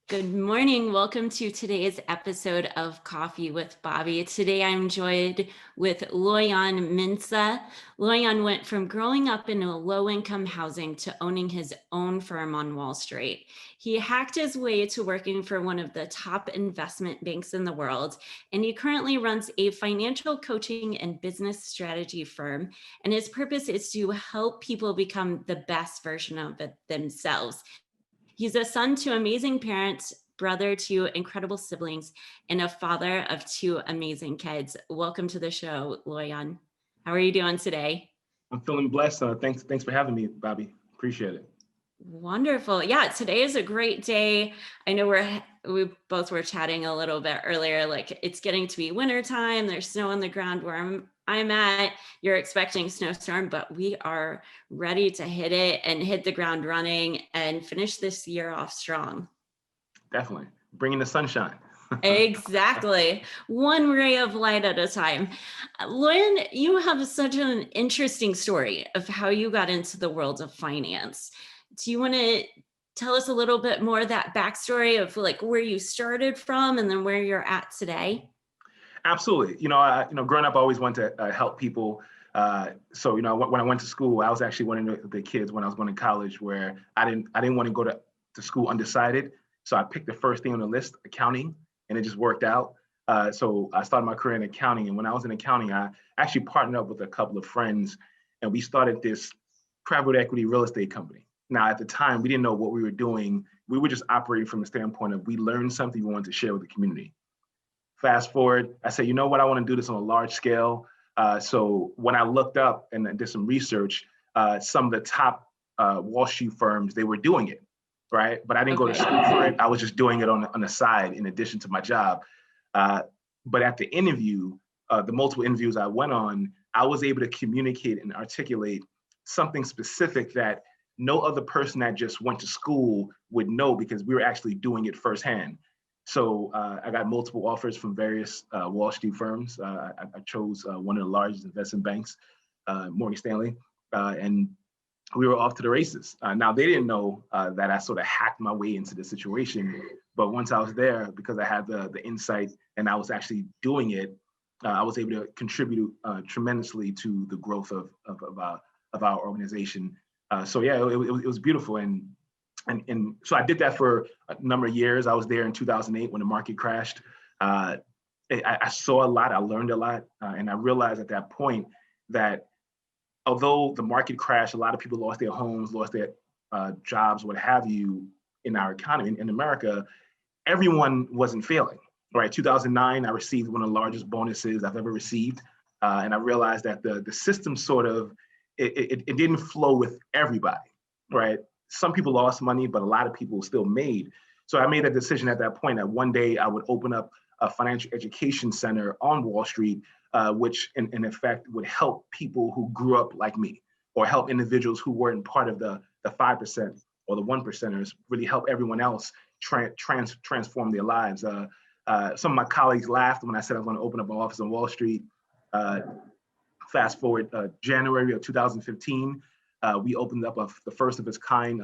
Good morning. Welcome to today's episode of Coffee with Bobbi. Today I'm joined with Loyan Mensah. Loyan went from growing up in a low-income housing to owning his own firm on Wall Street. He hacked his way to working for one of the top investment banks in the world, and he currently runs a financial coaching and business strategy firm. And his purpose is to help people become the best version of themselves. He's a son to amazing parents, brother to incredible siblings, and a father of two amazing kids. Welcome to the show, Loyan. How are you doing today? I'm feeling blessed. Thanks for having me, Bobbi. Appreciate it. Wonderful. Yeah, today is a great day. I know we both were chatting a little bit earlier, like it's getting to be winter time. There's snow on the ground where I'm at. You're expecting snowstorm, but we are ready to hit it and hit the ground running and finish this year off strong. Definitely. Bringing the sunshine. Exactly. One ray of light at a time. Lynn, you have such an interesting story of how you got into the world of finance. Do you want to tell us a little bit more of that backstory of like where you started from and then where you're at today? Absolutely. Growing up, I always wanted to help people. So, when I went to school, I was actually one of the kids when I was going to college where I didn't want to go to school undecided. So I picked the first thing on the list, accounting, and it just worked out. So I started my career in accounting. And when I was in accounting, I actually partnered up with a couple of friends and we started this private equity real estate company. Now, at the time, we didn't know what we were doing. We were just operating from the standpoint of we learned something we wanted to share with the community. Fast forward, I said, you know what, I want to do this on a large scale. So when I looked up and did some research, some of the top Wall Street firms, they were doing it, right? But I didn't go to school for it. I was just doing it on the side in addition to my job. But at the interview, the multiple interviews I went on, I was able to communicate and articulate something specific that no other person that just went to school would know because we were actually doing it firsthand. So I got multiple offers from various Wall Street firms. I chose one of the largest investment banks, Morgan Stanley, and we were off to the races. Now, they didn't know that I sort of hacked my way into the situation, but once I was there, because I had the insight and I was actually doing it, I was able to contribute tremendously to the growth of our organization. So yeah, it was beautiful. And so I did that for a number of years. I was there in 2008 when the market crashed. I saw a lot, I learned a lot, and I realized at that point that although the market crashed, a lot of people lost their homes, lost their jobs, what have you, in our economy, in America, everyone wasn't failing, right? 2009, I received one of the largest bonuses I've ever received. And I realized that the system sort of, it didn't flow with everybody, right? Some people lost money, but a lot of people still made. So I made a decision at that point that one day I would open up a financial education center on Wall Street, which in effect would help people who grew up like me, or help individuals who weren't part of the 5% or the 1%ers, really help everyone else transform their lives. Some of my colleagues laughed when I said I was going to open up an office on Wall Street. Fast forward January of 2015, we opened up the first of its kind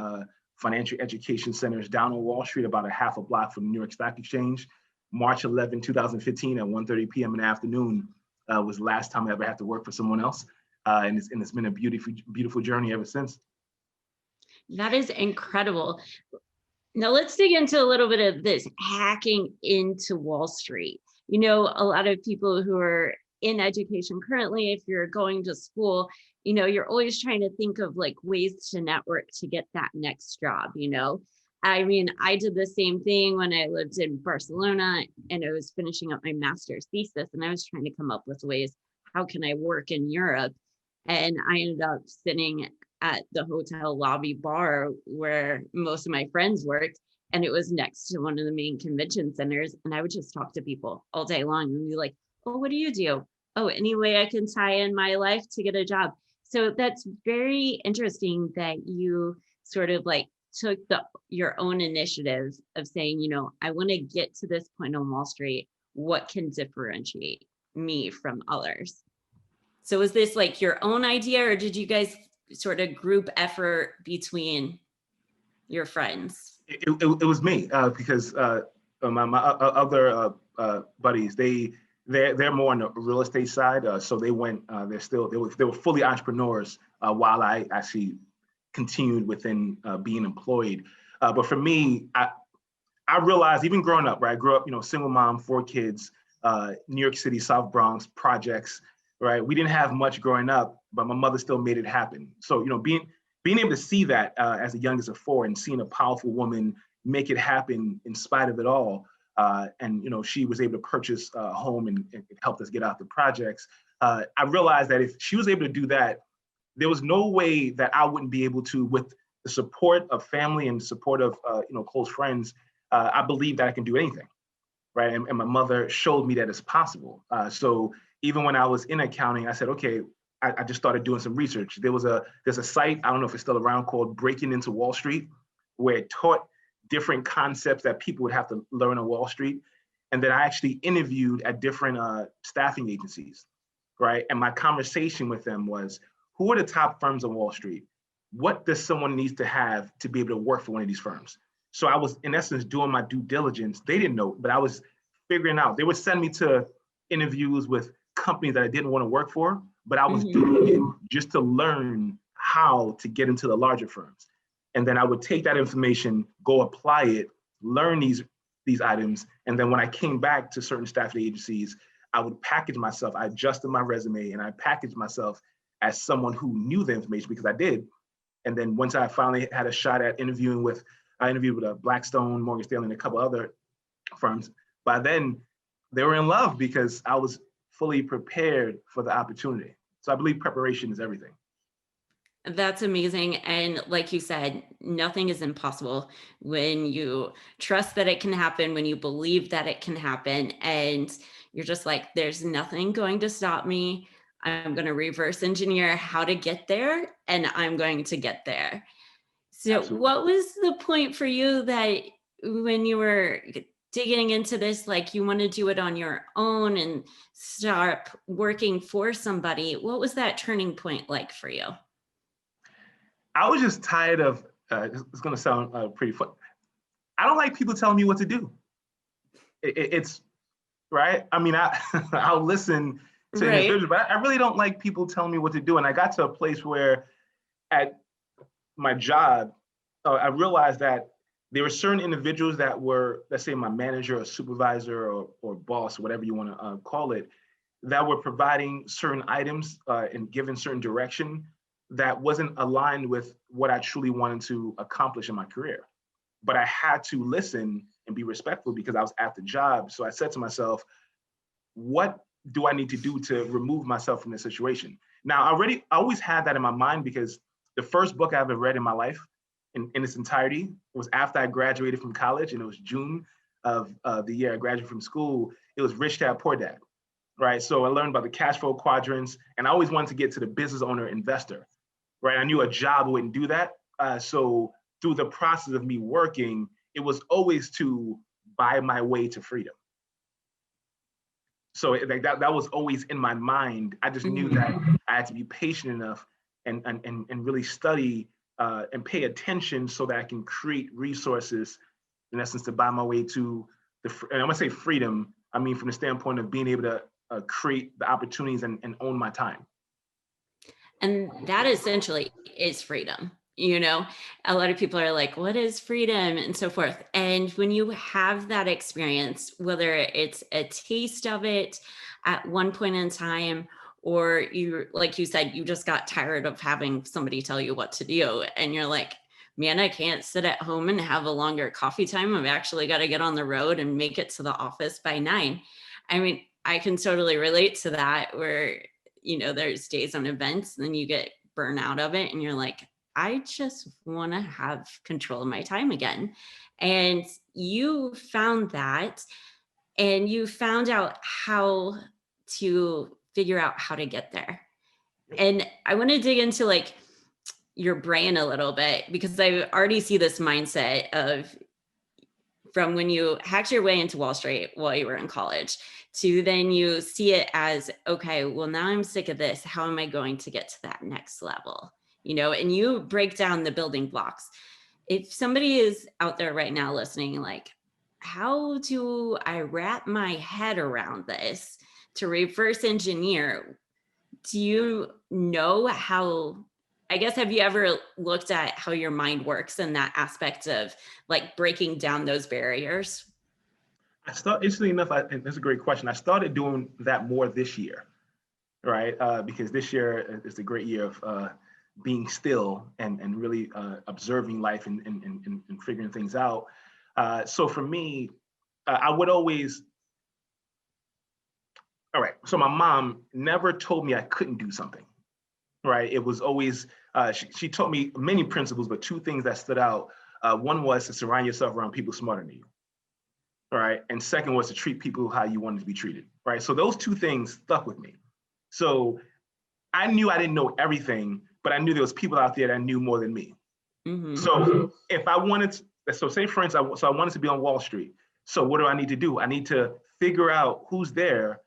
financial education centers down on Wall Street, about a half a block from the New York Stock Exchange. March 11, 2015 at 1:30 p.m. in the afternoon was the last time I ever had to work for someone else. And it's been a beautiful journey ever since. That is incredible. Now let's dig into a little bit of this hacking into Wall Street. You know, a lot of people who are in education currently, if you're going to school, you know, you're always trying to think of like ways to network to get that next job, you know. I mean, I did the same thing when I lived in Barcelona and I was finishing up my master's thesis and I was trying to come up with ways, how can I work in Europe? And I ended up sitting at the hotel lobby bar where most of my friends worked. And it was next to one of the main convention centers. And I would just talk to people all day long and be like, oh, what do you do? Oh, any way I can tie in my life to get a job. So that's very interesting that you sort of like took your own initiative of saying, you know, I want to get to this point on Wall Street. What can differentiate me from others? So was this like your own idea or did you guys sort of group effort between your friends? It was me because my other buddies, they're more on the real estate side, so they went. They were fully entrepreneurs while I actually continued within being employed. But for me, I realized even growing up, right? I grew up, single mom, 4 kids, New York City, South Bronx, projects, right? We didn't have much growing up, but my mother still made it happen. So, being able to see that as the youngest of 4 and seeing a powerful woman make it happen in spite of it all. And, she was able to purchase a home and it helped us get out the projects. I realized that if she was able to do that, there was no way that I wouldn't be able to, with the support of family and support of, close friends. I believe that I can do anything, right? And my mother showed me that it's possible. So even when I was in accounting, I said, okay, I just started doing some research. There's a site, I don't know if it's still around, called Breaking Into Wall Street, where it taught different concepts that people would have to learn on Wall Street. And then I actually interviewed at different staffing agencies, right? And my conversation with them was, who are the top firms on Wall Street? What does someone needs to have to be able to work for one of these firms? So I was, in essence, doing my due diligence. They didn't know, but I was figuring out. They would send me to interviews with companies that I didn't want to work for, but I was doing it just to learn how to get into the larger firms. And then I would take that information, go apply it, learn these items. And then when I came back to certain staffing agencies, I would package myself. I adjusted my resume and I packaged myself as someone who knew the information, because I did. And then once I finally had a shot at I interviewed with Blackstone, Morgan Stanley, and a couple other firms. By then, they were in love because I was fully prepared for the opportunity. So I believe preparation is everything. That's amazing. And like you said, nothing is impossible when you trust that it can happen, when you believe that it can happen. And you're just like, there's nothing going to stop me. I'm going to reverse engineer how to get there, and I'm going to get there. So, Absolutely. what was the point for you that when you were digging into this, like you want to do it on your own and start working for somebody? What was that turning point like for you? I was just tired of, it's going to sound pretty fun. I don't like people telling me what to do. It's right. I mean, I'll listen to Right. individuals, but I really don't like people telling me what to do. And I got to a place where at my job, I realized that there were certain individuals that were, let's say, my manager or supervisor or boss, whatever you want to call it, that were providing certain items and giving certain direction that wasn't aligned with what I truly wanted to accomplish in my career. But I had to listen and be respectful because I was at the job. So I said to myself, what do I need to do to remove myself from this situation? Now, I always had that in my mind because the first book I ever read in my life in its entirety was after I graduated from college, and it was June of the year I graduated from school. It was Rich Dad, Poor Dad, right? So I learned about the cash flow quadrants, and I always wanted to get to the business owner investor, right? I knew a job wouldn't do that. So through the process of me working, it was always to buy my way to freedom. So like that was always in my mind. I just knew that I had to be patient enough and really study and pay attention so that I can create resources, in essence, to buy my way to and I'm gonna say freedom. I mean, from the standpoint of being able to create the opportunities and own my time. And that essentially is freedom. A lot of people are like, what is freedom and so forth. And when you have that experience, whether it's a taste of it at one point in time, or you, like you said, you just got tired of having somebody tell you what to do. And you're like, man, I can't sit at home and have a longer coffee time. I've actually got to get on the road and make it to the office by 9. I mean, I can totally relate to that where, there's days on events and then you get burnt out of it and you're like, I just want to have control of my time again. And you found that, and you found out how to figure out how to get there. And I want to dig into like your brain a little bit, because I already see this mindset of from when you hacked your way into Wall Street while you were in college to then you see it as, okay, well, now I'm sick of this. How am I going to get to that next level? And you break down the building blocks. if somebody is out there right now listening, like, how do I wrap my head around this to reverse engineer? Do you know how? I guess, have you ever looked at how your mind works in that aspect of like breaking down those barriers? Interestingly enough, and that's a great question. I started doing that more this year, right? Because this year is a great year of being still and really observing life and figuring things out. So for me, I would always, all right, so my mom never told me I couldn't do something, right? It was always, she taught me many principles, but two things that stood out. One was to surround yourself around people smarter than you, right? And second was to treat people how you wanted to be treated, right? So those two things stuck with me. So I knew I didn't know everything, but I knew there was people out there that knew more than me. Mm-hmm. So if I wanted to, so say for instance, I wanted to be on Wall Street. So what do I need to do? I need to figure out who's there,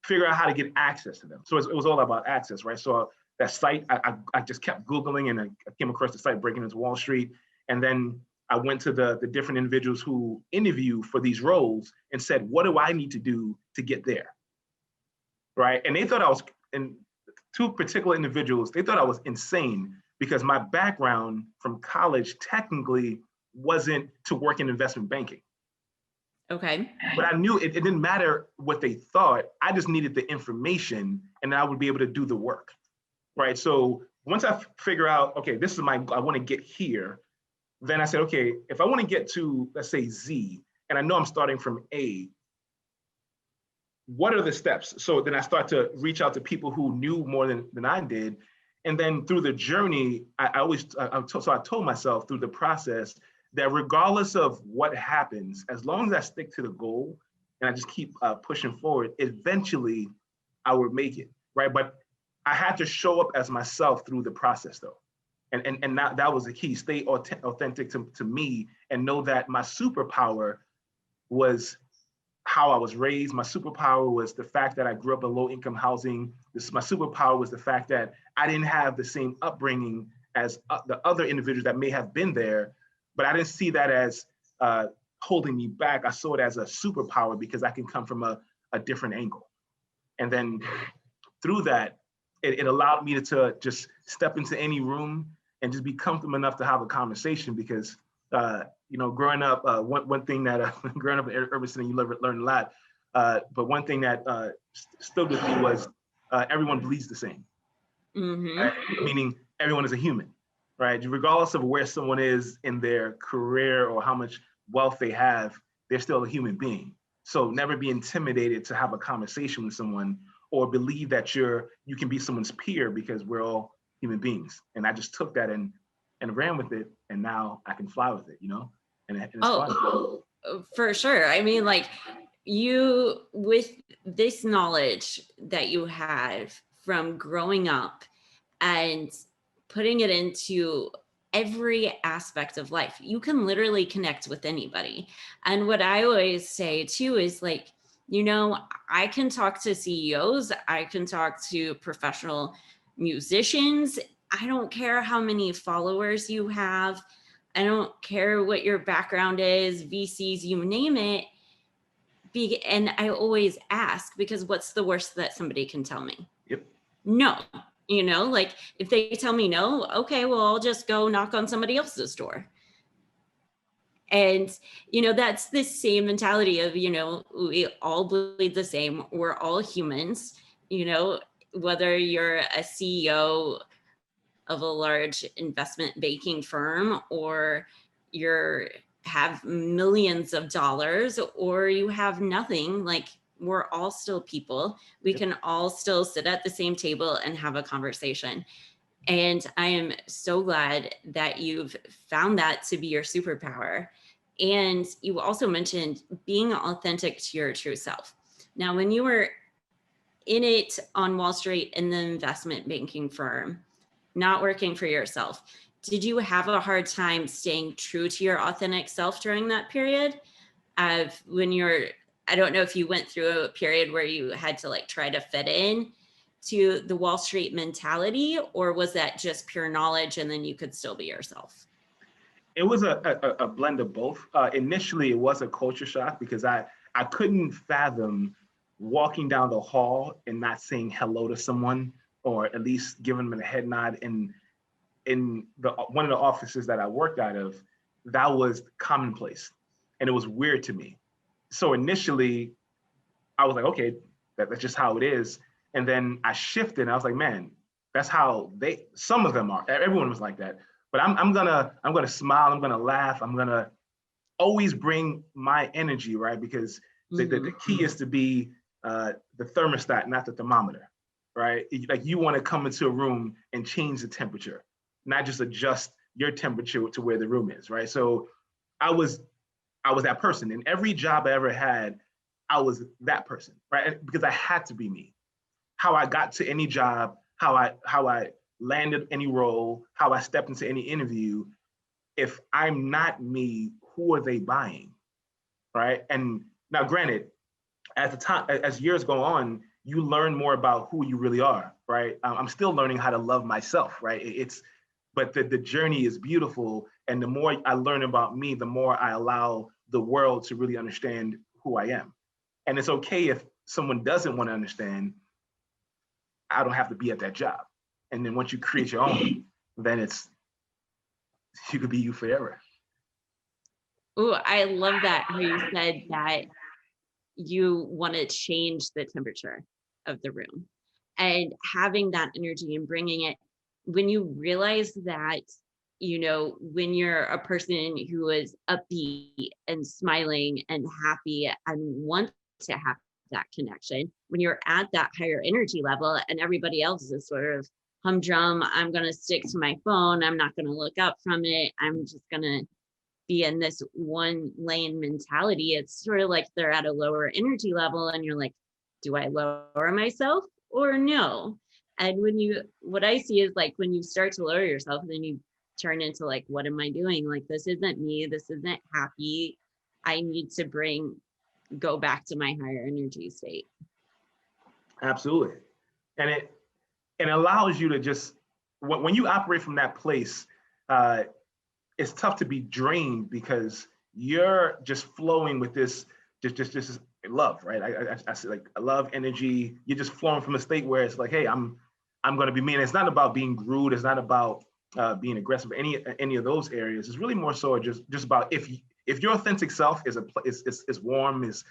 figure out how to get access to them. So it was all about access, right? So that site, I just kept Googling and I came across the site Breaking Into Wall Street. And then I went to the different individuals who interview for these roles and said, what do I need to do to get there? Right. And they thought I was, and two particular individuals, they thought I was insane because my background from college technically wasn't to work in investment banking. Okay. But I knew it didn't matter what they thought. I just needed the information and I would be able to do the work. Right. So once I figure out, okay, this is I want to get here, then I said, okay, if I want to get to, let's say, Z, and I know I'm starting from A, what are the steps? So then I start to reach out to people who knew more than I did. And then through the journey, I told myself through the process that regardless of what happens, as long as I stick to the goal and I just keep pushing forward, eventually I would make it, right? But I had to show up as myself through the process though. And that was the key, stay authentic to me and know that my superpower was how I was raised. My superpower was the fact that I grew up in low income housing. My superpower was the fact that I didn't have the same upbringing as the other individuals that may have been there, but I didn't see that as holding me back. I saw it as a superpower because I can come from a different angle. And then through that, it allowed me to just step into any room and just be comfortable enough to have a conversation because growing up, one thing that growing up in urban city, you learn a lot. But one thing that stood with me was everyone bleeds the same, Mm-hmm. right? Meaning everyone is a human, right? Regardless of where someone is in their career or how much wealth they have, they're still a human being. So never be intimidated to have a conversation with someone or believe that you can be someone's peer because we're all human beings. And I just took that and ran with it, and now I can fly with it, and it's fun. For sure. I mean, like, you, with this knowledge that you have from growing up and putting it into every aspect of life, you can literally connect with anybody. And what I always say too is like, I can talk to CEOs, I can talk to professional musicians. I don't care how many followers you have. I don't care what your background is, VCs, you name it. And I always ask, because what's the worst that somebody can tell me? Yep. No. Like if they tell me no, okay, well, I'll just go knock on somebody else's door. And, that's the same mentality of, we all bleed the same. We're all humans, whether you're a CEO of a large investment banking firm, or have millions of dollars, or you have nothing. Like, we're all still people. We can all still sit at the same table and have a conversation. And I am so glad that you've found that to be your superpower. And you also mentioned being authentic to your true self. Now, when you were in it on Wall Street in the investment banking firm, not working for yourself, did you have a hard time staying true to your authentic self during that period of I don't know if you went through a period where you had to like try to fit in to the Wall Street mentality, or was that just pure knowledge and then you could still be yourself? It was a blend of both. Initially, it was a culture shock because I couldn't fathom walking down the hall and not saying hello to someone, or at least giving them a head nod. In the one of the offices that I worked out of, that was commonplace, and it was weird to me. So initially, I was like, okay, that's just how it is. And then I shifted, and I was like, man, that's how some of them are. Everyone was like that. But I'm gonna smile. I'm gonna laugh. I'm gonna always bring my energy, right? Because the key is to be the thermostat, not the thermometer, right? Like you want to come into a room and change the temperature, not just adjust your temperature to where the room is, right? So I was that person. In every job I ever had, I was that person, right? Because I had to be me. How I got to any job, how I landed any role, how I stepped into any interview. If I'm not me, who are they buying, right? And now, granted, as years go on, you learn more about who you really are, right? I'm still learning how to love myself, right? But the journey is beautiful, and the more I learn about me, the more I allow the world to really understand who I am. And it's okay if someone doesn't want to understand. I don't have to be at that job. And then once you create your own, then you could be you forever. Oh, I love that how you said that you want to change the temperature of the room, and having that energy and bringing it when you realize that, when you're a person who is upbeat and smiling and happy and wants to have that connection, when you're at that higher energy level and everybody else is sort of humdrum, I'm going to stick to my phone, I'm not going to look up from it, I'm just going to be in this one lane mentality. It's sort of like they're at a lower energy level and you're like, do I lower myself or no? And what I see is like when you start to lower yourself and then you turn into like, what am I doing? Like, this isn't me. This isn't happy. I need to go back to my higher energy state. Absolutely. And it allows you to just, when you operate from that place, it's tough to be drained because you're just flowing with this, just love, right? I say like I love energy. You're just flowing from a state where it's like, hey, I'm going to be me. And it's not about being rude. It's not about being aggressive. Any of those areas. It's really more so just about if your authentic self is warm, is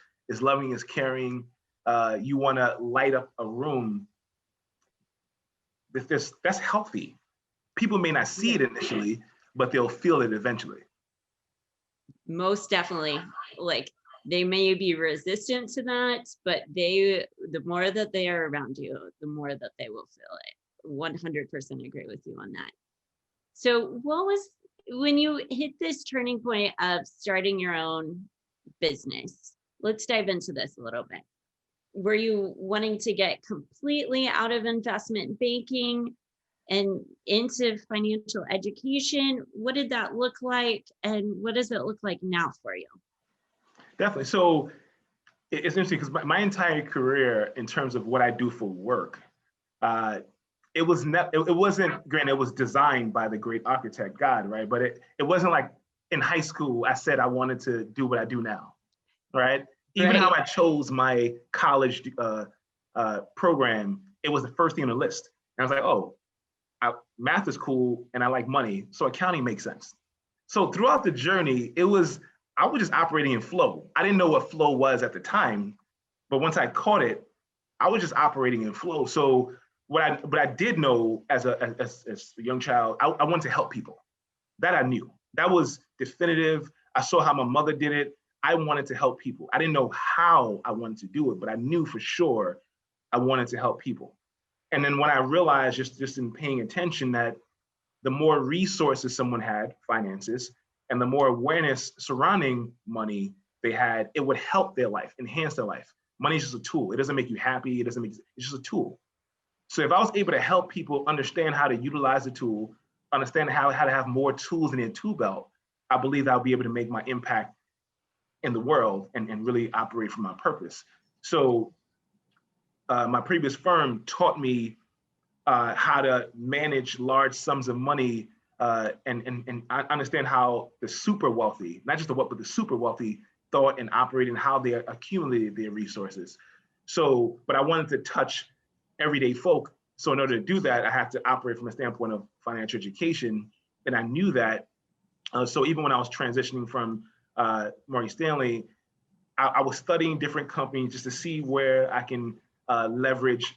loving, is caring. You want to light up a room. That's healthy. People may not see it initially, but they'll feel it eventually. Most definitely. Like, they may be resistant to that, but the more that they are around you, the more that they will feel it. 100% agree with you on that. So when you hit this turning point of starting your own business, let's dive into this a little bit. Were you wanting to get completely out of investment banking and into financial education? What did that look like? And what does it look like now for you? Definitely. So it's interesting because my entire career, in terms of what I do for work, it wasn't, granted, it was designed by the great architect God, right? But it wasn't like in high school I said I wanted to do what I do now, right? Even Right. how I chose my college program, it was the first thing on the list. And I was like, oh, math is cool and I like money, so accounting makes sense. So throughout the journey, I was just operating in flow. I didn't know what flow was at the time, but once I caught it, I was just operating in flow. So what I did know as a young child, I wanted to help people. That I knew. That was definitive. I saw how my mother did it. I wanted to help people. I didn't know how I wanted to do it, but I knew for sure I wanted to help people. And then when I realized, just in paying attention, that the more resources someone had, finances, and the more awareness surrounding money they had, it would help their life, enhance their life. Money is just a tool. It doesn't make you happy. It's just a tool. So if I was able to help people understand how to utilize the tool, understand how to have more tools in their tool belt, I believe I'll be able to make my impact in the world and really operate from my purpose. So my previous firm taught me how to manage large sums of money and I understand how the super wealthy, not just the wealth, but the super wealthy thought and operated and how they accumulated their resources. So, but I wanted to touch everyday folk. So in order to do that, I have to operate from a standpoint of financial education. And I knew that. So even when I was transitioning from Morgan Stanley, I was studying different companies just to see where I can leverage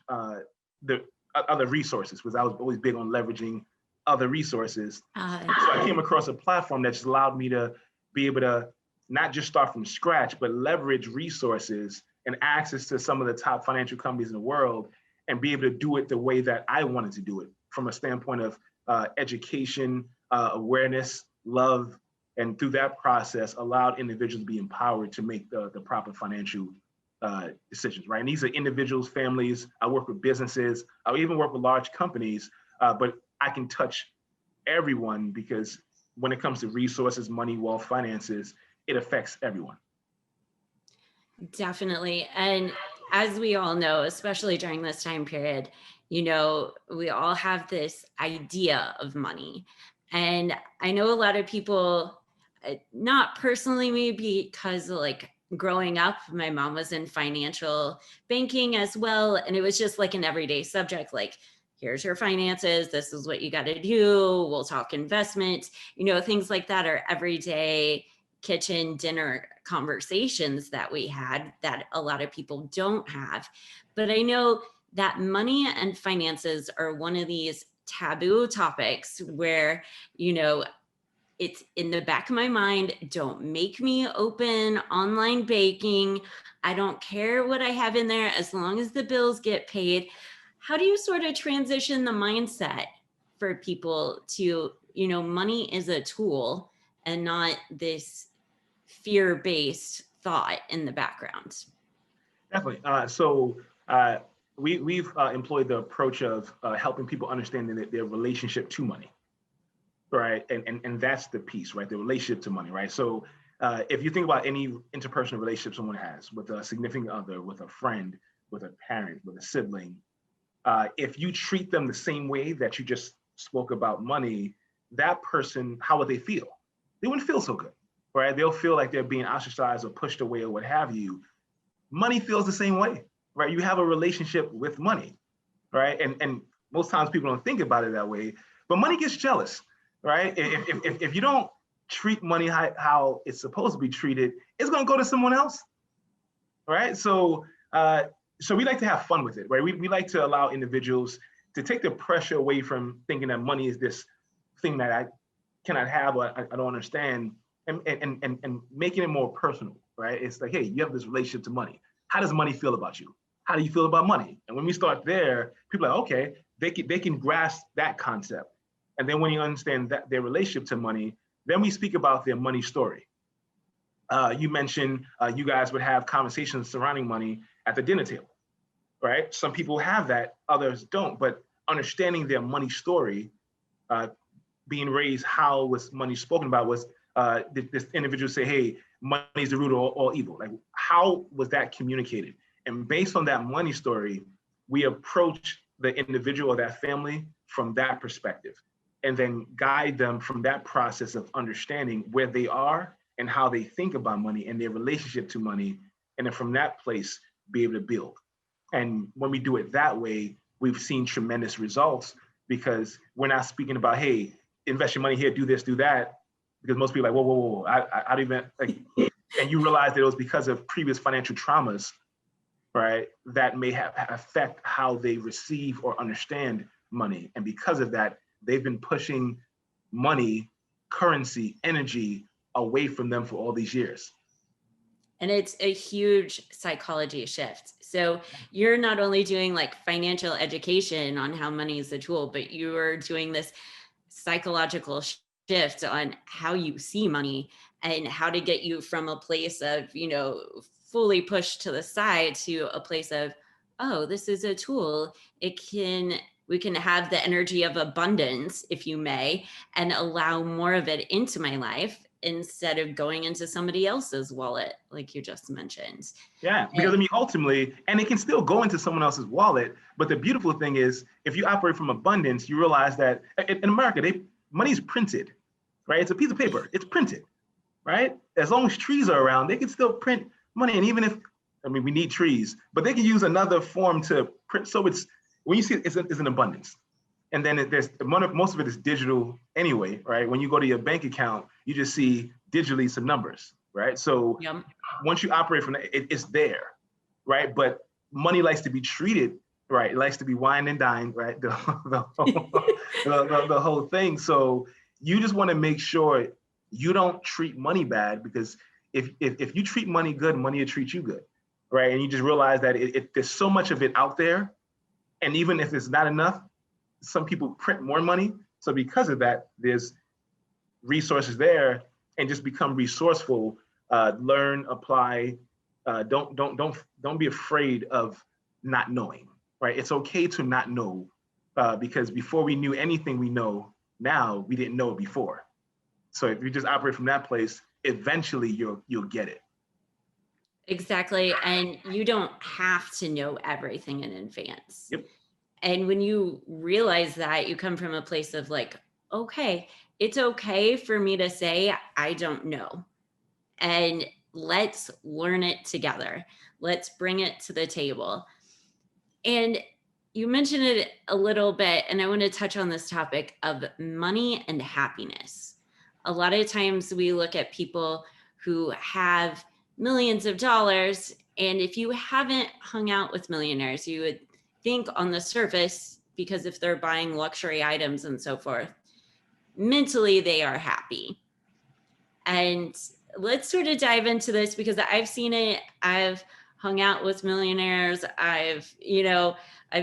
the other resources, because I was always big on leveraging other resources. So I came across a platform that just allowed me to be able to not just start from scratch, but leverage resources and access to some of the top financial companies in the world and be able to do it the way that I wanted to do it, from a standpoint of education, awareness, love, and through that process allowed individuals to be empowered to make the proper financial decisions, right? And these are individuals, families. I work with businesses. I even work with large companies, but I can touch everyone, because when it comes to resources, money, wealth, finances, it affects everyone. Definitely. And as we all know, especially during this time period, we all have this idea of money. And I know a lot of people, not personally me, because like growing up, my mom was in financial banking as well. And it was just like an everyday subject, like, here's your finances. This is what you got to do. We'll talk investment, things like that are everyday kitchen dinner conversations that we had that a lot of people don't have. But I know that money and finances are one of these taboo topics where, it's in the back of my mind, don't make me open online baking. I don't care what I have in there as long as the bills get paid. How do you sort of transition the mindset for people to, money is a tool and not this fear-based thought in the background? Definitely. We've employed the approach of helping people understand their relationship to money, right? And that's the piece, right? The relationship to money, right? So if you think about any interpersonal relationship someone has with a significant other, with a friend, with a parent, with a sibling, if you treat them the same way that you just spoke about money, that person, how would they feel? They wouldn't feel so good, right? They'll feel like they're being ostracized or pushed away or what have you. Money feels the same way, right? You have a relationship with money, right? And most times people don't think about it that way, but money gets jealous, right? If you don't treat money how it's supposed to be treated, it's going to go to someone else, right? So we like to have fun with it, right? We like to allow individuals to take the pressure away from thinking that money is this thing that I cannot have or I don't understand, and making it more personal, right? It's like, hey, you have this relationship to money. How does money feel about you? How do you feel about money? And when we start there, people are like, okay, they can grasp that concept. And then when you understand that their relationship to money, then we speak about their money story. You mentioned you guys would have conversations surrounding money at the dinner table, right? Some people have that, others don't, but understanding their money story, being raised, how was money spoken about, was this individual say, hey, money is the root of all evil. Like, how was that communicated? And based on that money story, we approach the individual or that family from that perspective, and then guide them from that process of understanding where they are and how they think about money and their relationship to money. And then from that place, be able to build. And when we do it that way, we've seen tremendous results, because we're not speaking about, hey, invest your money here, do this, do that. Because most people are like, whoa, I don't even, like, and you realize that it was because of previous financial traumas, right, that may have affect how they receive or understand money. And because of that, they've been pushing money, currency, energy away from them for all these years. And it's a huge psychology shift. So you're not only doing like financial education on how money is a tool, but you're doing this psychological shift on how you see money and how to get you from a place of, fully pushed to the side to a place of, oh, this is a tool. We can have the energy of abundance, if you may, and allow more of it into my life instead of going into somebody else's wallet, like you just mentioned. Yeah, because ultimately, and it can still go into someone else's wallet. But the beautiful thing is, if you operate from abundance, you realize that in America, money's printed, right? It's a piece of paper. It's printed, right? As long as trees are around, they can still print money. And even if, I mean, we need trees, but they can use another form to print. So it's, when you see it, it's an abundance. And then there's most of it is digital anyway, right? When you go to your bank account, you just see digitally some numbers, right? So Yep. once you operate from that, it's there, right? But money likes to be treated, right? It likes to be wine and dine, right? The whole thing. So you just want to make sure you don't treat money bad, because if you treat money good, money will treat you good, right? And you just realize that there's so much of it out there, and even if it's not enough, some people print more money. So because of that, there's resources there, and just become resourceful. Learn, apply. Don't be afraid of not knowing, right? It's okay to not know, because before we knew anything we know now, we didn't know it before. So if you just operate from that place, eventually you'll get it. Exactly. And you don't have to know everything in advance. Yep. And when you realize that, you come from a place of like, okay, it's okay for me to say, I don't know. And let's learn it together. Let's bring it to the table. And you mentioned it a little bit, and I want to touch on this topic of money and happiness. A lot of times we look at people who have millions of dollars, and if you haven't hung out with millionaires, you would think on the surface, because if they're buying luxury items and so forth, mentally they are happy. And let's sort of dive into this, because I've seen it. I've hung out with millionaires. I've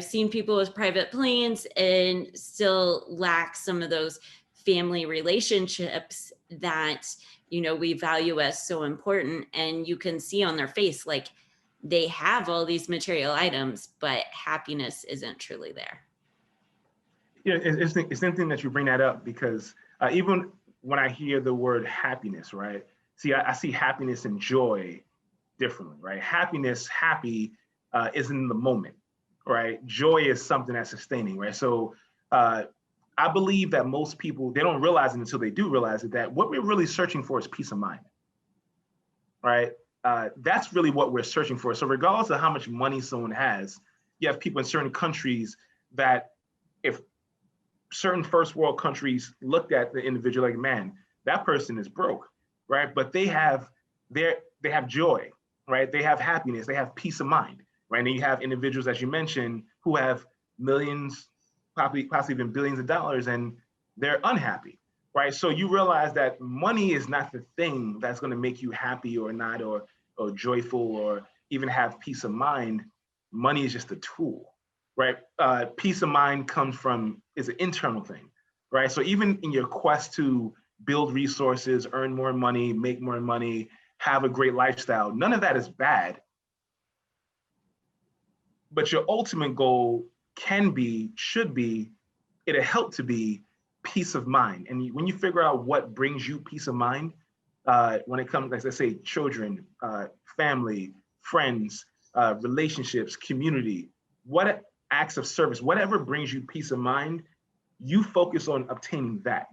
seen people with private planes and still lack some of those family relationships that, we value as so important. And you can see on their face, like, they have all these material items, but happiness isn't truly there. Yeah, it's interesting that you bring that up, because even when I hear the word happiness, right? See, I see happiness and joy differently, right? Happy is in the moment, right? Joy is something that's sustaining, right? So I believe that most people, they don't realize it until they do realize it, that what we're really searching for is peace of mind, right? That's really what we're searching for. So regardless of how much money someone has, you have people in certain countries that, if certain first world countries looked at the individual like, man, that person is broke, right? But they have joy, right? They have happiness, they have peace of mind, right? And then you have individuals, as you mentioned, who have millions, possibly even billions of dollars, and they're unhappy, right? So you realize that money is not the thing that's going to make you happy or not, or joyful, or even have peace of mind. Money is just a tool, right? Peace of mind is an internal thing, right? So even in your quest to build resources, earn more money, make more money, have a great lifestyle, none of that is bad. But your ultimate goal should be, it'll help to be peace of mind. And when you figure out what brings you peace of mind, when it comes, like I say, children, family, friends, relationships, community, what acts of service, whatever brings you peace of mind, you focus on obtaining that,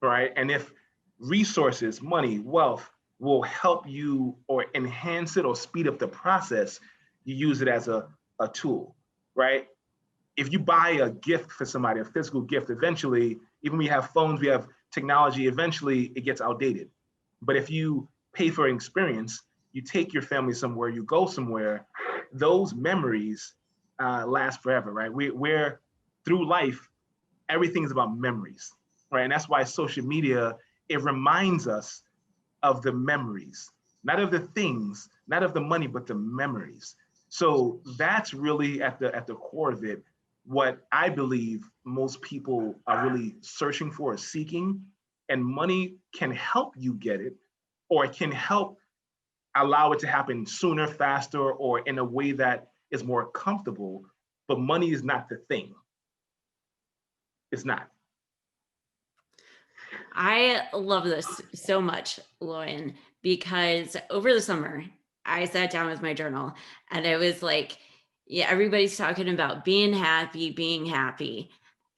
right? And if resources, money, wealth will help you or enhance it or speed up the process, you use it as a tool, right? If you buy a gift for somebody, a physical gift, eventually, even when we have phones, we have technology, eventually it gets outdated. But if you pay for an experience, you take your family somewhere, you go somewhere, those memories last forever, right? We're through life, everything's about memories, right? And that's why social media, it reminds us of the memories, not of the things, not of the money, but the memories. So that's really at the core of it. What I believe most people are really searching for or seeking, and money can help you get it, or it can help allow it to happen sooner, faster, or in a way that is more comfortable. But money is not the thing. It's not. I love this so much, Loyan, because over the summer, I sat down with my journal and I was like, yeah, everybody's talking about being happy, being happy.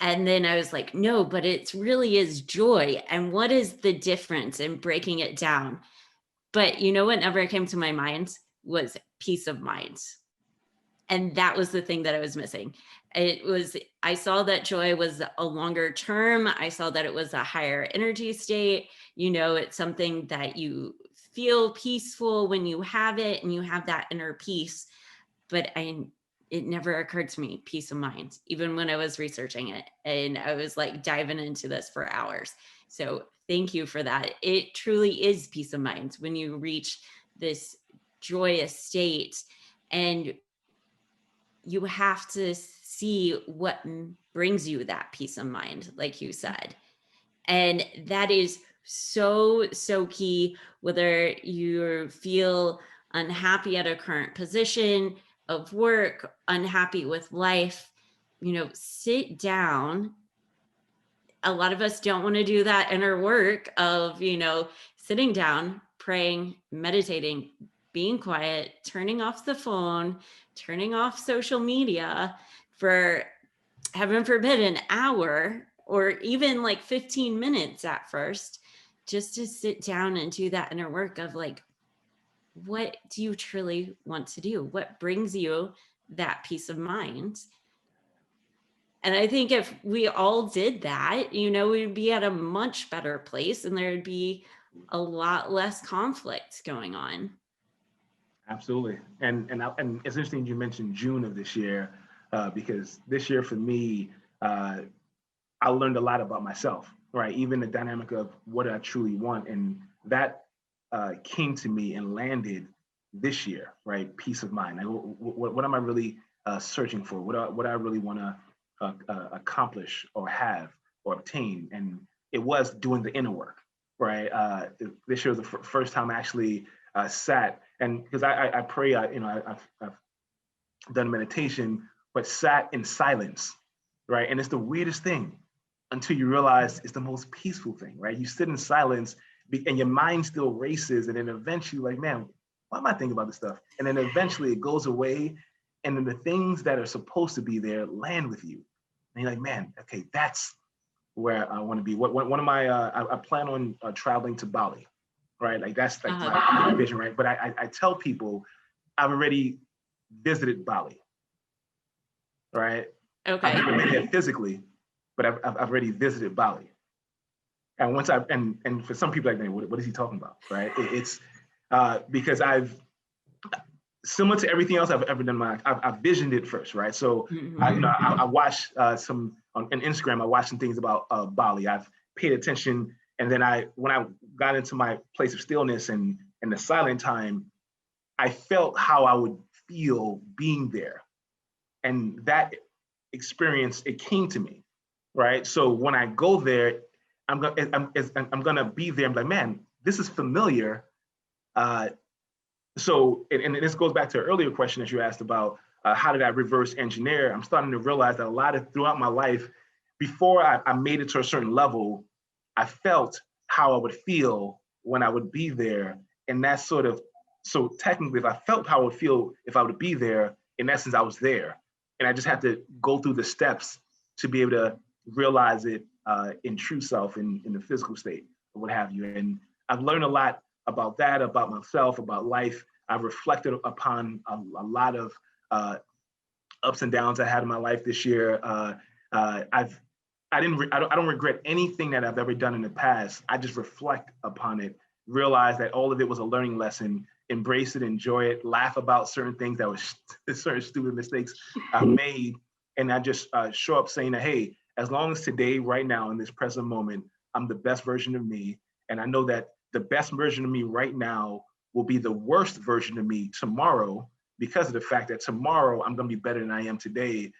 And then I was like, no, but it really is joy. And what is the difference in breaking it down? But you know what never came to my mind was peace of mind. And that was the thing that I was missing. It was, I saw that joy was a longer term. I saw that it was a higher energy state. You know, it's something that you feel peaceful when you have it and you have that inner peace. But it never occurred to me, peace of mind, even when I was researching it. And I was like diving into this for hours. So thank you for that. It truly is peace of mind when you reach this joyous state, and you have to see what brings you that peace of mind, like you said. And that is so, so key, whether you feel unhappy at a current position of work, unhappy with life, you know, sit down. A lot of us don't want to do that inner work of, you know, sitting down, praying, meditating, being quiet, turning off the phone, turning off social media for, heaven forbid, an hour or even like 15 minutes at first, just to sit down and do that inner work of like, what do you truly want to do? What brings you that peace of mind? And I think if we all did that, you know, we'd be at a much better place and there'd be a lot less conflict going on. Absolutely. And it's interesting you mentioned June of this year, because this year for me, I learned a lot about myself, right? Even the dynamic of what I truly want. And that came to me and landed this year, right? Peace of mind. Like, what am I really searching for? What I really want to accomplish or have or obtain? And it was doing the inner work, right? This year was the first time I actually sat, and because I pray, you know, I've done meditation, but sat in silence, right? And it's the weirdest thing until you realize it's the most peaceful thing, right? You sit in silence and your mind still races, and then eventually, like, man, why am I thinking about this stuff? And then eventually it goes away, and then the things that are supposed to be there land with you. And you're like, man, okay, that's where I want to be. One of my, I plan on traveling to Bali, right? Like that's like my vision, right? But I tell people I've already visited Bali, right? Okay. I've never been there physically, but I've already visited Bali. And once and for some people like, what is he talking about, right? It's because I've, similar to everything else I've ever done in my life, I've visioned it first, right? So I watched some on Instagram. I watched some things about Bali. I've paid attention, and then when I got into my place of stillness and the silent time, I felt how I would feel being there, and that experience, it came to me, right? So when I go there, I'm gonna be there. I'm like, man, this is familiar. So, and this goes back to an earlier question that you asked about how did I reverse engineer? I'm starting to realize that a lot of throughout my life, before I made it to a certain level, I felt how I would feel when I would be there. And that's sort of, so technically, if I felt how I would feel if I would be there, in essence, I was there. And I just had to go through the steps to be able to realize it in true self, in the physical state, or what have you. And I've learned a lot about that, about myself, about life. I've reflected upon a lot of ups and downs I had in my life this year. I don't regret anything that I've ever done in the past. I just reflect upon it, realize that all of it was a learning lesson, embrace it, enjoy it, laugh about certain things that was certain stupid mistakes I've made. And I just show up saying that, hey, as long as today, right now, in this present moment, I'm the best version of me. And I know that the best version of me right now will be the worst version of me tomorrow, because of the fact that tomorrow I'm going to be better than I am today.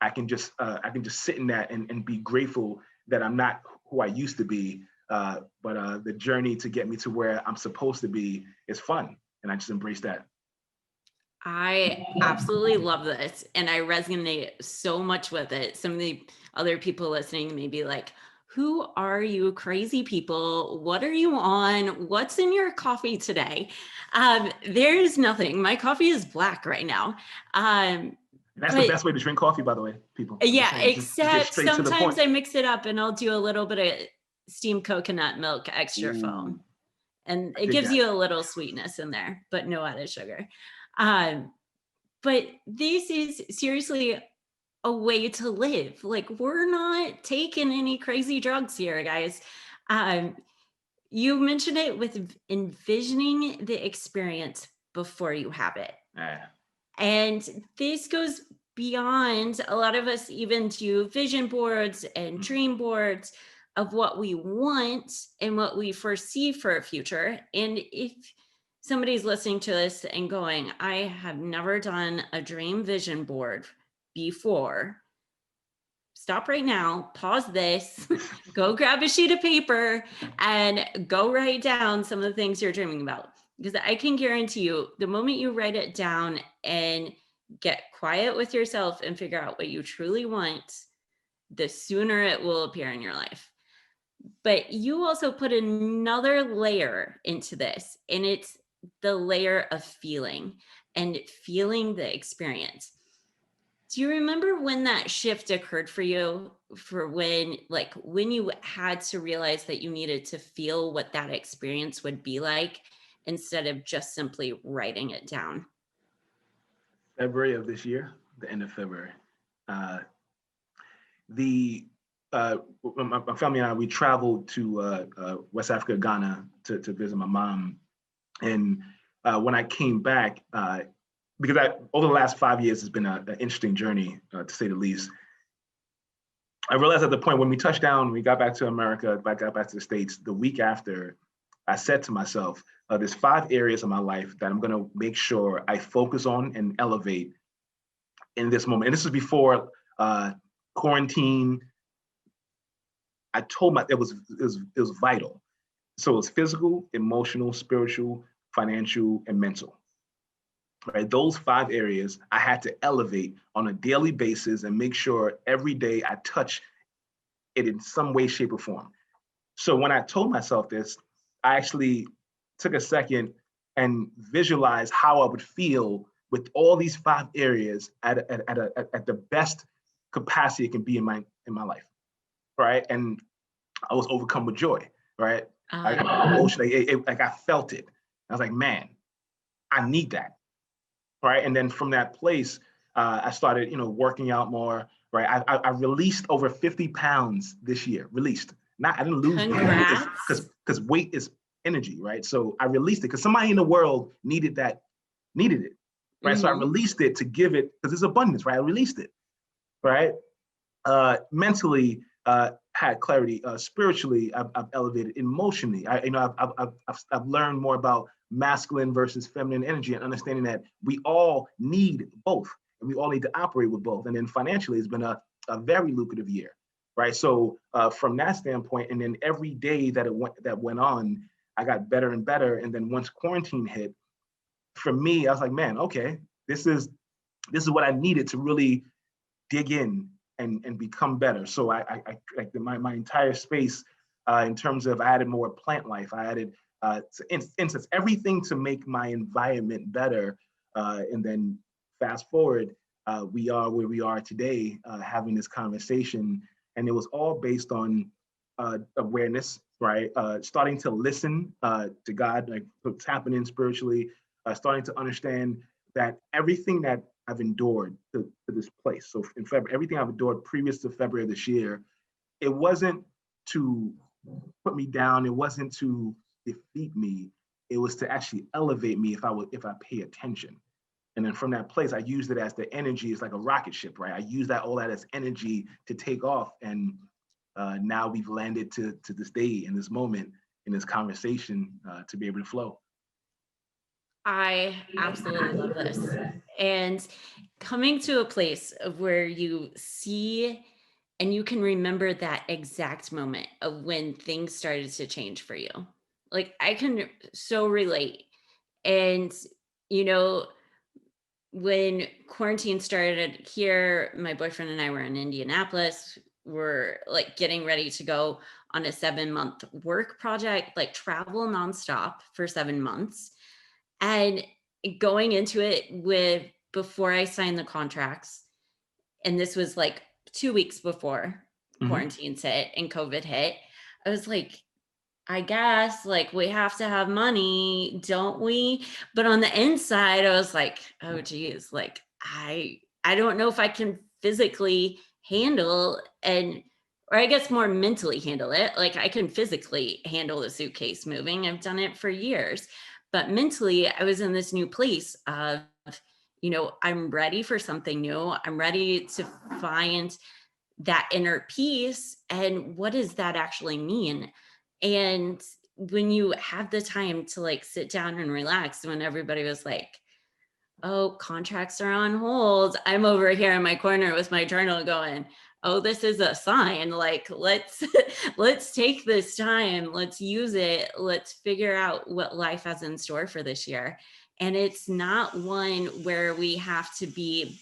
I can just sit in that and be grateful that I'm not who I used to be. But the journey to get me to where I'm supposed to be is fun. And I just embrace that. I absolutely love this, and I resonate so much with it. Some of the other people listening may be like, who are you crazy people? What are you on? What's in your coffee today? There's nothing. My coffee is black right now. And that's the But best way to drink coffee, by the way, people. I'm just yeah, saying, just get except straight to the sometimes point. I mix it up and I'll do a little bit of steamed coconut milk extra Ooh, foam. And I it dig gives that. you a little sweetness in there, but no added sugar. Um, but this is seriously a way to live. Like, we're not taking any crazy drugs here, guys. Um, you mentioned it with envisioning the experience before you have it. Yeah. And this goes beyond, a lot of us even do vision boards and Mm. dream boards of what we want and what we foresee for a future. And if somebody's listening to this and going, I have never done a dream vision board before, stop right now, pause this, go grab a sheet of paper and go write down some of the things you're dreaming about. Because I can guarantee you, the moment you write it down and get quiet with yourself and figure out what you truly want, the sooner it will appear in your life. But you also put another layer into this, and it's the layer of feeling and feeling the experience. Do you remember when that shift occurred for you, for when, like, when you had to realize that you needed to feel what that experience would be like instead of just simply writing it down? February of this year, the end of February. Uh, the my family and I, we traveled to West Africa, Ghana, to visit my mom. And when I came back, because over the last 5 years, it's been an interesting journey, to say the least. I realized at the point when we touched down, we got back to America, I got back to the States, the week after, I said to myself, there's 5 areas of my life that I'm going to make sure I focus on and elevate in this moment. And this is before quarantine. I told my it was vital. So it's physical, emotional, spiritual, financial, and mental. Right, those 5 areas I had to elevate on a daily basis and make sure every day I touch it in some way, shape, or form. So when I told myself this, I actually took a second and visualized how I would feel with all these 5 areas at the best capacity it can be in my life, right? And I was overcome with joy, right? I Uh, got emotionally, like I felt it. I was like, man, I need that, right? And then from that place, I started, working out more, right? I released over 50 pounds this year. Released, not I didn't lose weight Congrats. because weight is energy, right? So I released it because somebody in the world needed it, right? So I Hmm. released it to give it because it's abundance, right? I released it, right? Mentally, had clarity. Spiritually, I've elevated. Emotionally, I've learned more about masculine versus feminine energy and understanding that we all need both and we all need to operate with both. And then financially, it's been a very lucrative year, right? So from that standpoint, and then every day that went on, I got better and better. And then once quarantine hit, for me, I was like, man, okay, this is what I needed to really dig in and become better. So I like my entire space, in terms of I added more plant life. I added, instance, everything to make my environment better. And then fast forward, we are where we are today, having this conversation, and it was all based on awareness, right? Starting to listen to God, like what's happening spiritually, starting to understand that everything that I've endured to this place. So in February, everything I've endured previous to February of this year, it wasn't to put me down. It wasn't to defeat me. It was to actually elevate me if I pay attention. And then from that place, I used it as the energy. It's like a rocket ship, right? I use all that as energy to take off. And now we've landed to this day, in this moment, in this conversation, to be able to flow. I absolutely love this. And coming to a place of where you see and you can remember that exact moment of when things started to change for you. Like, I can so relate. And, you know, when quarantine started here, my boyfriend and I were in Indianapolis. We're like getting ready to go on a 7-month work project, like travel nonstop for 7 months. And going into it with before I signed the contracts, and this was like 2 weeks before Mhm. quarantines hit and COVID hit, I was like, I guess like we have to have money, don't we? But on the inside, I was like, oh geez, like I don't know if I can physically handle and or I guess more mentally handle it. Like I can physically handle the suitcase moving. I've done it for years. But mentally, I was in this new place of, I'm ready for something new. I'm ready to find that inner peace. And what does that actually mean? And when you have the time to like sit down and relax, when everybody was like, oh, contracts are on hold, I'm over here in my corner with my journal going, oh, this is a sign. Like, let's let's take this time, let's use it, let's figure out what life has in store for this year. And it's not one where we have to be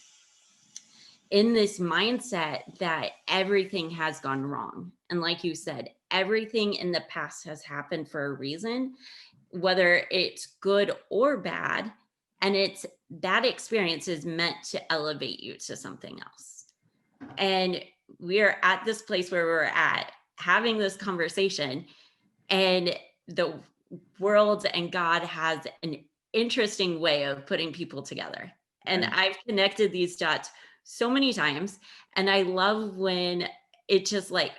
in this mindset that everything has gone wrong. And like you said, everything in the past has happened for a reason, whether it's good or bad. And it's that experience is meant to elevate you to something else. And we're at this place where we're at having this conversation, and the world and God has an interesting way of putting people together. And Yeah. I've connected these dots so many times. And I love when it just like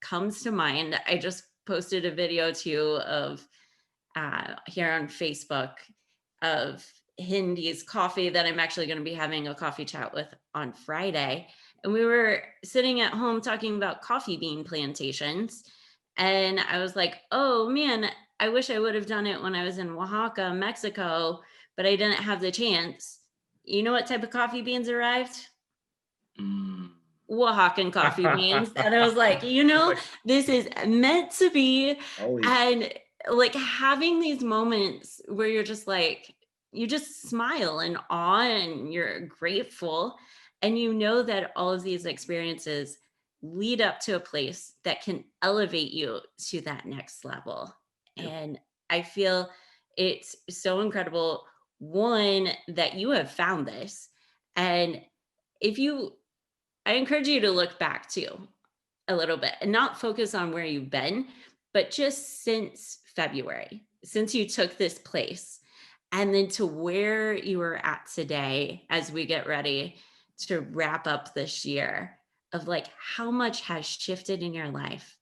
comes to mind. I just posted a video too of here on Facebook of Hindy's coffee that I'm actually going to be having a coffee chat with on Friday. And we were sitting at home talking about coffee bean plantations. And I was like, oh man, I wish I would have done it when I was in Oaxaca, Mexico, but I didn't have the chance. You know what type of coffee beans arrived? Mm. Oaxacan coffee beans. And I was like, Like this is meant to be. always. And like having these moments where you're just like, you just smile in awe and you're grateful. And you know that all of these experiences lead up to a place that can elevate you to that next level. Yep. And I feel it's so incredible, one, that you have found this. And if you I encourage you to look back too a little bit and not focus on where you've been, but just since February, since you took this place, and then to where you are at today as we get ready to wrap up this year of like how much has shifted in your life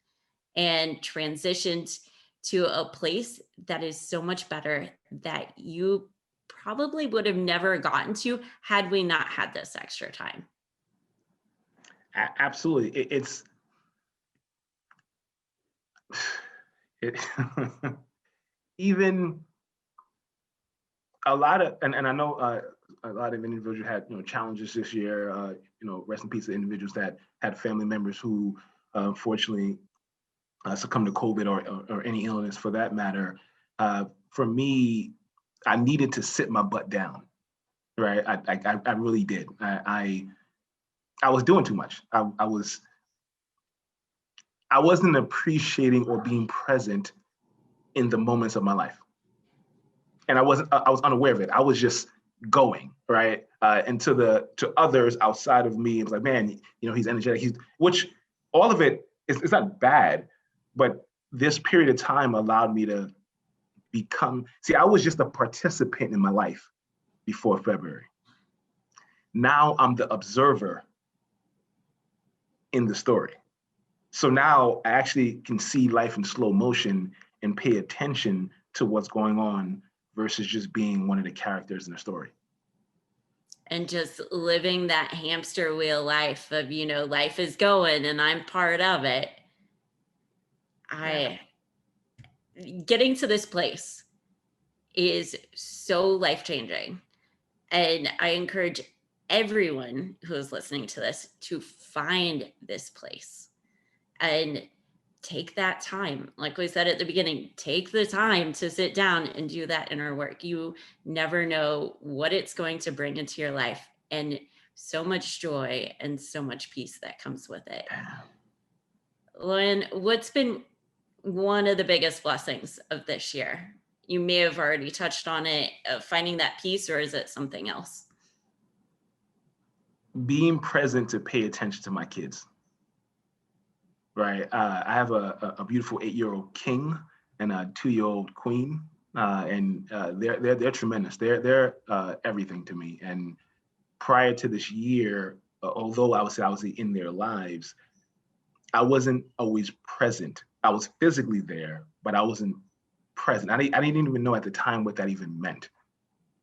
and transitioned to a place that is so much better that you probably would have never gotten to had we not had this extra time. Absolutely. It even a lot of and I know a lot of individuals had challenges this year. Rest in peace to individuals that had family members who unfortunately succumbed to COVID or any illness for that matter. For me, I needed to sit my butt down. Right, I really did. I was doing too much. I wasn't appreciating or being present in the moments of my life, and I was unaware of it. I was just going right, and to others outside of me, it was like, man, he's energetic. Which all of it is it's not bad, but this period of time allowed me to become. See, I was just a participant in my life before February. Now I'm the observer in the story. So now I actually can see life in slow motion and pay attention to what's going on versus just being one of the characters in the story. And just living that hamster wheel life of, life is going and I'm part of it. Yeah. I Getting to this place is so life changing. And I encourage everyone who is listening to this to find this place and take that time. Like we said at the beginning, take the time to sit down and do that inner work. You never know what it's going to bring into your life, and so much joy and so much peace that comes with it. Loyan, what's been one of the biggest blessings of this year? You may have already touched on it, finding that peace, or is it something else? being present to pay attention to my kids, right? I have a beautiful 8-year-old king and a 2-year-old queen, and they're tremendous. They're everything to me. And prior to this year, although I was in their lives, I wasn't always present. I was physically there, but I wasn't present. I didn't even know at the time what that even meant,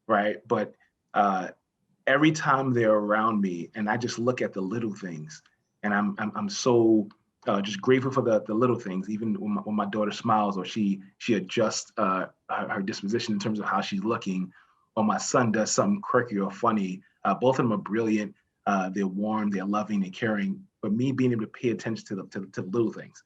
right? But uh, every time they're around me, and I just look at the little things, and I'm so just grateful for the little things. Even when my daughter smiles, or she adjusts her disposition in terms of how she's looking, or my son does something quirky or funny. Both of them are brilliant. They're warm, they're loving, they're caring. But me being able to pay attention to the little things,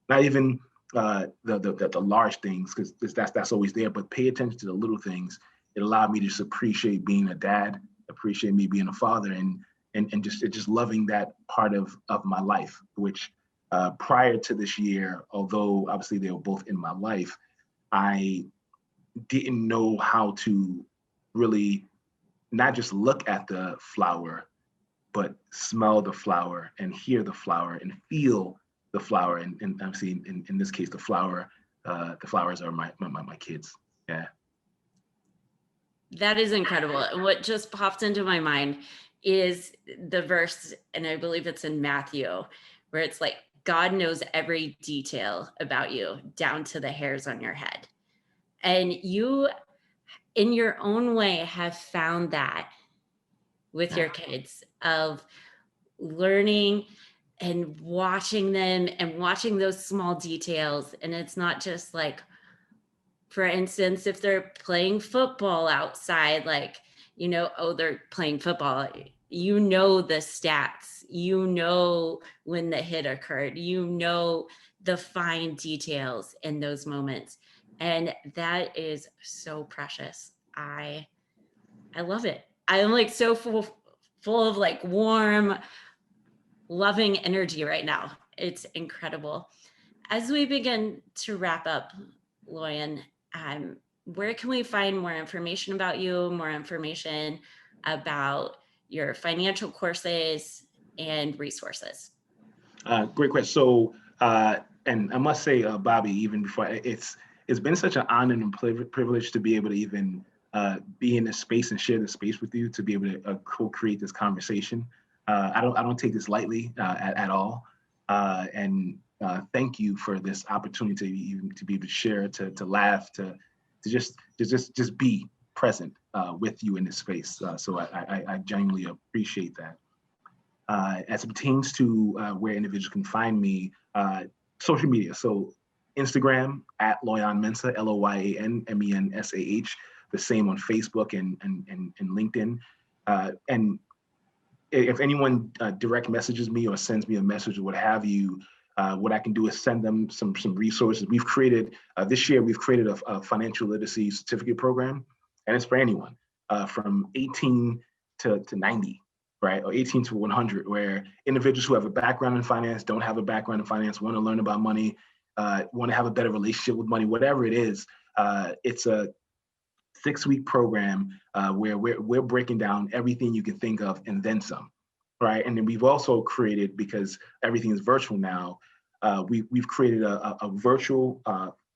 not even the large things, because that's always there, but pay attention to the little things. It allowed me to just appreciate being a dad, appreciate me being a father, and just loving that part of my life, which prior to this year, although obviously they were both in my life, I didn't know how to really not just look at the flower, but smell the flower and hear the flower and feel the flower. And obviously in this case, the flowers are my kids. Yeah. That is incredible. And what just popped into my mind is the verse, and I believe it's in Matthew, where it's like, God knows every detail about you down to the hairs on your head. And you, in your own way, have found that with your kids of learning and watching them and watching those small details. And it's not just like, for instance, if they're playing football outside, like, oh, they're playing football, the stats, when the hit occurred, the fine details in those moments. And that is so precious. I love it. I'm like so full of like warm, loving energy right now. It's incredible. As we begin to wrap up, Loyan, where can we find more information about you, more information about your financial courses and resources? Great question. So, and I must say, Bobbi, even before it's been such an honor and privilege to be able to even be in this space and share this space with you, to be able to co-create this conversation. I don't take this lightly at all. And thank you for this opportunity to be able to share, to laugh, to just be present with you in this space. So I genuinely appreciate that. As it pertains to where individuals can find me, social media. So Instagram at Loyan Mensah, LoyanMensah. The same on Facebook and LinkedIn. And if anyone direct messages me or sends me a message or what have you, what I can do is send them some resources. We've created this year. We've created a financial literacy certificate program, and it's for anyone from 18 to 90, right, or 18 to 100, where individuals who have a background in finance, don't have a background in finance, want to learn about money, want to have a better relationship with money, whatever it is. It's a 6-week program where we're breaking down everything you can think of and then some, right? And then we've also created, because everything is virtual now, we've created a virtual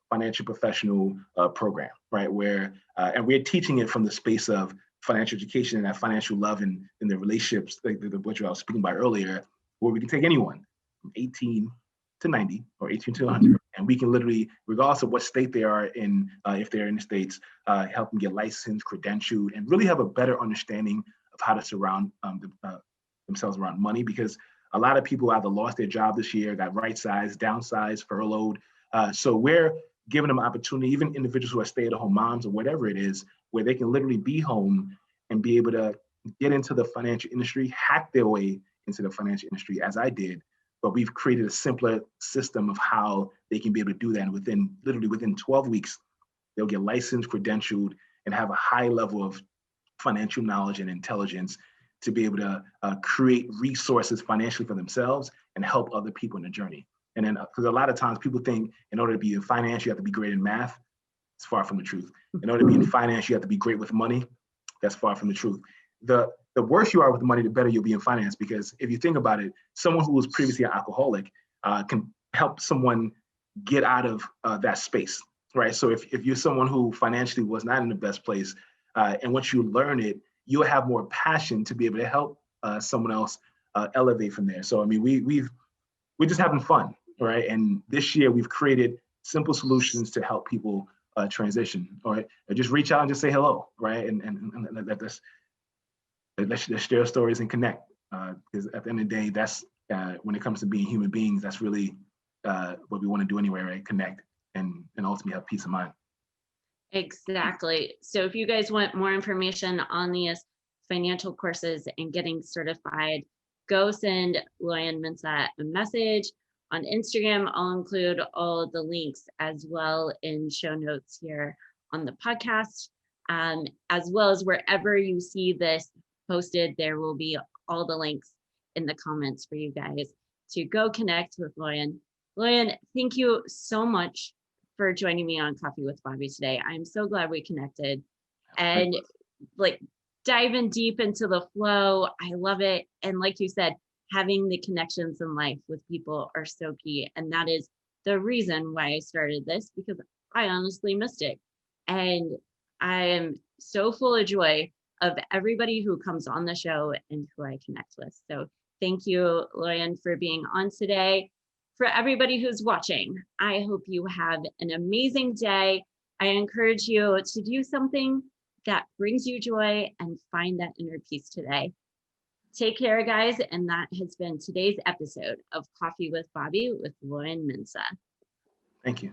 financial professional program, right? Where and we're teaching it from the space of financial education and that financial love and the relationships, like which I was speaking about earlier, where we can take anyone from 18 to 90 or 18 to 100, and we can literally, regardless of what state they are in, if they're in the States, help them get licensed, credentialed, and really have a better understanding of how to surround themselves around money. Because a lot of people either lost their job this year, got right-sized, downsized, furloughed. So we're giving them opportunity, even individuals who are stay-at-home moms or whatever it is, where they can literally be home and be able to get into the financial industry, hack their way into the financial industry, as I did. But we've created a simpler system of how they can be able to do that. And within 12 weeks, they'll get licensed, credentialed, and have a high level of financial knowledge and intelligence to be able to create resources financially for themselves and help other people in the journey. And then, because a lot of times people think in order to be in finance, you have to be great in math. It's far from the truth. In order to be in finance, you have to be great with money. That's far from the truth. The the worse you are with the money, the better you'll be in finance. Because if you think about it, someone who was previously an alcoholic can help someone get out of that space, right? So if you're someone who financially was not in the best place, and once you learn it, you'll have more passion to be able to help someone else elevate from there. So I mean, we're just having fun, right? And this year we've created simple solutions to help people transition, right? Or just reach out and just say hello, right? And let's share stories and connect. Because at the end of the day, that's when it comes to being human beings, that's really what we want to do anyway, right? Connect and ultimately have peace of mind. Exactly. So if you guys want more information on these financial courses and getting certified, go send Loyan Mensah a message on Instagram. I'll include all of the links as well in show notes here on the podcast, as well as wherever you see this posted, there will be all the links in the comments for you guys to go connect with Loyan. Loyan, thank you so much for joining me on Coffee with Bobbi today. I'm so glad we connected and like diving deep into the flow. I love it. And like you said, having the connections in life with people are so key. And that is the reason why I started this, because I honestly missed it. And I am so full of joy of everybody who comes on the show and who I connect with. So thank you, Loyan, for being on today. For everybody who's watching, I hope you have an amazing day. I encourage you to do something that brings you joy and find that inner peace today. Take care, guys. And that has been today's episode of Coffee with Bobbi with Loyan Mensah. Thank you.